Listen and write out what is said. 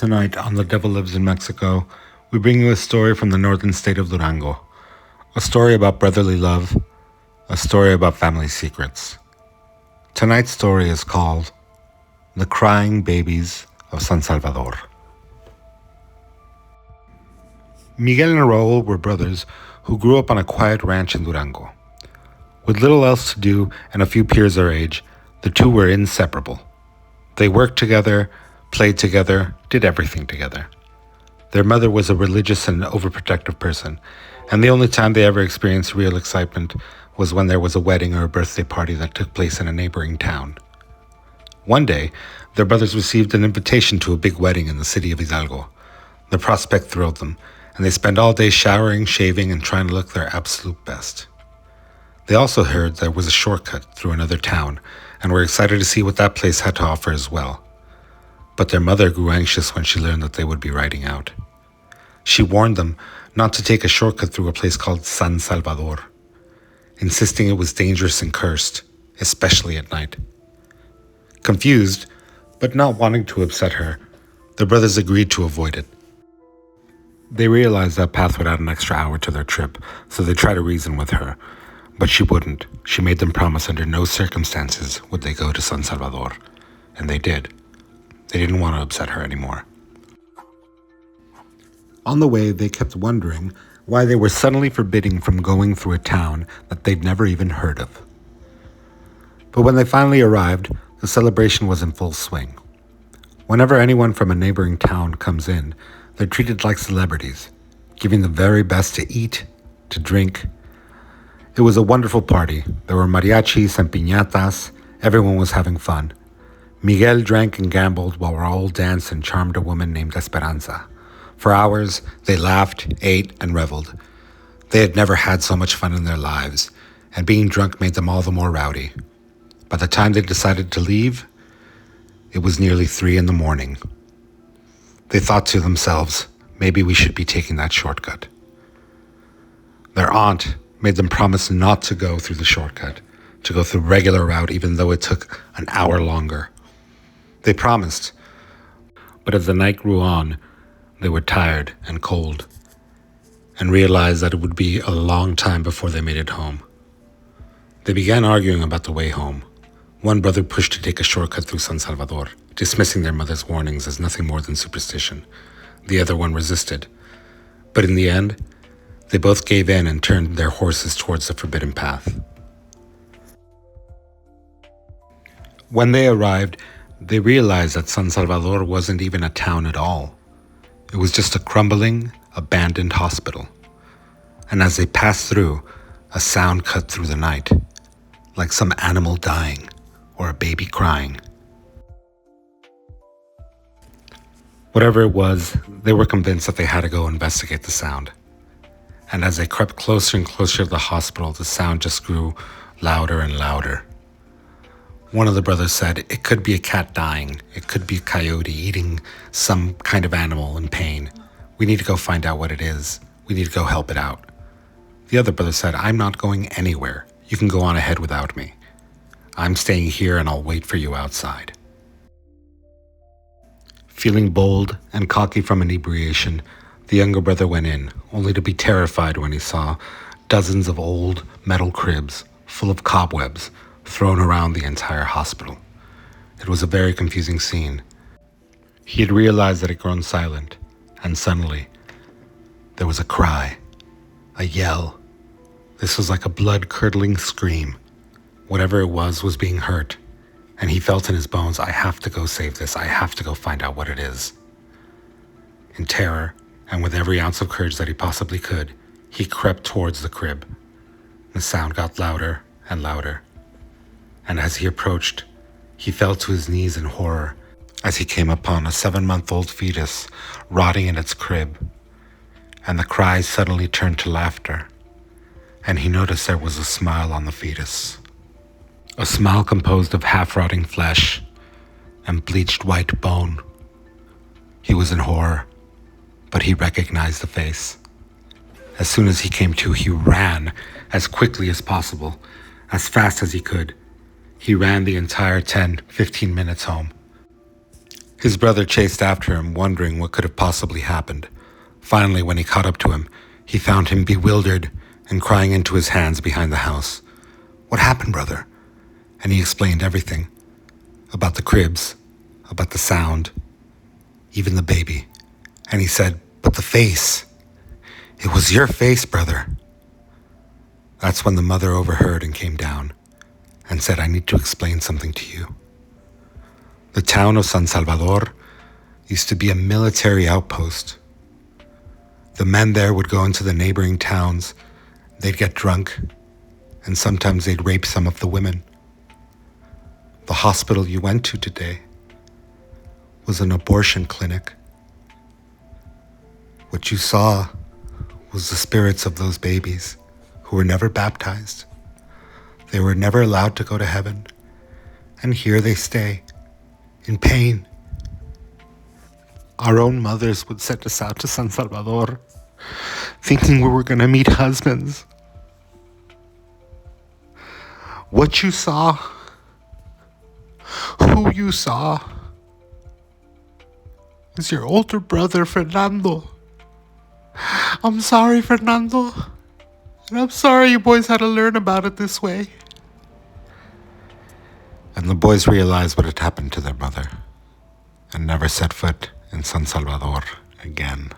Tonight on The Devil Lives in Mexico, we bring you a story from the northern state of Durango. A story about brotherly love, a story about family secrets. Tonight's story is called The Crying Babies of San Salvador. Miguel and Raúl were brothers who grew up on a quiet ranch in Durango. With little else to do and a few peers their age, the two were inseparable. They worked together, played together, did everything together. Their mother was a religious and overprotective person, and the only time they ever experienced real excitement was when there was a wedding or a birthday party that took place in a neighboring town. One day, their brothers received an invitation to a big wedding in the city of Hidalgo. The prospect thrilled them, and they spent all day showering, shaving, and trying to look their absolute best. They also heard there was a shortcut through another town, and were excited to see what that place had to offer as well. But their mother grew anxious when she learned that they would be riding out. She warned them not to take a shortcut through a place called San Salvador, insisting it was dangerous and cursed, especially at night. Confused, but not wanting to upset her, the brothers agreed to avoid it. They realized that path would add an extra hour to their trip, so they tried to reason with her, but she wouldn't. She made them promise under no circumstances would they go to San Salvador, and they did. They didn't want to upset her anymore. On the way, they kept wondering why they were suddenly forbidding from going through a town that they'd never even heard of. But when they finally arrived, the celebration was in full swing. Whenever anyone from a neighboring town comes in, they're treated like celebrities, giving the very best to eat, to drink. It was a wonderful party. There were mariachis and piñatas. Everyone was having fun. Miguel drank and gambled while Raúl danced and charmed a woman named Esperanza. For hours, they laughed, ate, and reveled. They had never had so much fun in their lives, and being drunk made them all the more rowdy. By the time they decided to leave, it was nearly 3 a.m. They thought to themselves, maybe we should be taking that shortcut. Their aunt made them promise not to go through the shortcut, to go through regular route even though it took an hour longer. They promised, but as the night grew on, they were tired and cold, and realized that it would be a long time before they made it home. They began arguing about the way home. One brother pushed to take a shortcut through San Salvador, dismissing their mother's warnings as nothing more than superstition. The other one resisted, but in the end, they both gave in and turned their horses towards the forbidden path. When they arrived, they realized that San Salvador wasn't even a town at all. It was just a crumbling, abandoned hospital. And as they passed through, a sound cut through the night, like some animal dying or a baby crying. Whatever it was, they were convinced that they had to go investigate the sound. And as they crept closer and closer to the hospital, the sound just grew louder and louder. One of the brothers said, it could be a cat dying. It could be a coyote eating some kind of animal in pain. We need to go find out what it is. We need to go help it out. The other brother said, I'm not going anywhere. You can go on ahead without me. I'm staying here and I'll wait for you outside. Feeling bold and cocky from inebriation, the younger brother went in, only to be terrified when he saw dozens of old metal cribs full of cobwebs thrown around the entire hospital. It was a very confusing scene. He had realized that it had grown silent, and suddenly, there was a cry, a yell. This was like a blood-curdling scream. Whatever it was being hurt, and he felt in his bones, I have to go save this. I have to go find out what it is. In terror, and with every ounce of courage that he possibly could, he crept towards the crib. The sound got louder and louder. And as he approached, he fell to his knees in horror as he came upon a 7-month-old fetus rotting in its crib. And the cries suddenly turned to laughter, and he noticed there was a smile on the fetus. A smile composed of half-rotting flesh and bleached white bone. He was in horror, but he recognized the face. As soon as he came to, he ran as quickly as possible, as fast as he could. He ran the entire 10-15 minutes home. His brother chased after him, wondering what could have possibly happened. Finally, when he caught up to him, he found him bewildered and crying into his hands behind the house. "What happened, brother?" And he explained everything. About the cribs, about the sound, even the baby. And he said, "But the face. It was your face, brother." That's when the mother overheard and came down and said, "I need to explain something to you." The town of San Salvador used to be a military outpost. The men there would go into the neighboring towns, they'd get drunk, and sometimes they'd rape some of the women. The hospital you went to today was an abortion clinic. What you saw was the spirits of those babies who were never baptized. They were never allowed to go to heaven, and here they stay, in pain. Our own mothers would send us out to San Salvador, thinking we were going to meet husbands. What you saw, who you saw, is your older brother, Fernando. I'm sorry, Fernando. And I'm sorry you boys had to learn about it this way. And the boys realized what had happened to their mother and never set foot in San Salvador again.